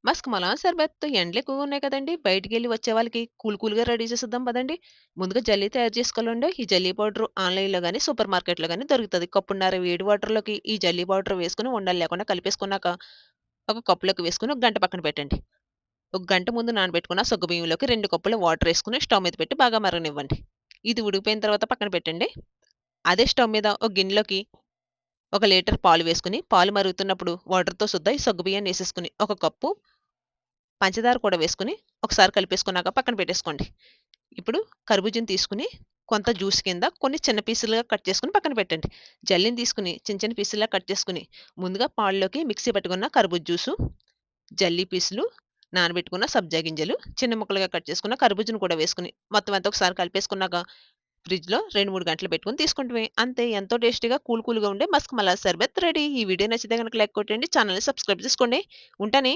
Musk Malan షర్బత్ ఎండలు ఎక్కువగా ఉన్నాయి కదండీ! బయటికెళ్ళి వచ్చే వాళ్ళకి కూల్‌గా రెడీ చేసేద్దాం పదండి. ముందుగా జల్లీ తయారు చేసుకోవాలండి. ఈ జల్లీ పౌడరు ఆన్‌లైన్‌లో గాని, సూపర్ మార్కెట్‌లో గాని దొరుకుతది. కప్పున్నర వేడి వాటర్‌లోకి ఈ జల్లీ పౌడర్ వేసుకొని ఉండలు లేకుండా కలిపేసుకున్నాక, ఒక కప్‌లోకి వేసుకొని ఒక గంట పక్కన పెట్టండి. ఒక గంట ముందు నానబెట్టుకున్న సగ్గుబియ్యంలోకి 2 కప్పుల వాటరేసుకొని స్టవ్ మీద పెట్టి బాగా మరగనివ్వండి. ఇది ఉడికిపోయిన తర్వాత పక్కన పెట్టండి. అదే స్టవ్ మీద ఒక గిన్నెలోకి ఒక లీటర్ పాలు వేసుకొని, పాలు మరుగుతున్నప్పుడు వాటర్‌తో సుద్దా ఈ సగ్గుబియ్యాన్నేసేసుకొని, ఒక కప్పు పంచదార కూడా వేసుకొని, ఒకసారి కలిపేసుకున్నాక పక్కన పెట్టేసుకోండి. ఇప్పుడు కర్బూజాని తీసుకొని, కొంత జ్యూస్ కింద కొన్ని చిన్న పీసులుగా కట్ చేసుకొని పక్కన పెట్టండి. జల్లీని తీసుకొని చిన్న చిన్న పీసుల్లా కట్ చేసుకొని, ముందుగా పాల్లోకి మిక్సీ పట్టుకున్న కర్బూజా జ్యూసు, జల్లీ పీసులు, నానబెట్టుకున్న సబ్జా గింజలు, చిన్న ముక్కలుగా కట్ చేసుకున్న కర్బూజాను కూడా వేసుకొని, మొత్తం అంతా ఒకసారి కలిపేసుకున్నాక, ఫ్రిడ్జ్‌లో 2, 3 గంటలు పెట్టుకొని తీసుకుంటమే. అంతే ఎంతో టేస్టీగా కూల్‌గా ఉండే మస్క్ మలాజ్ షర్బత్ రెడీ. ఈ వీడియో నచ్చితే గనుక లైక్ కొట్టండి. ఛానెల్‌ని సబ్స్క్రైబ్ చేసుకోండి. ఉంటానే.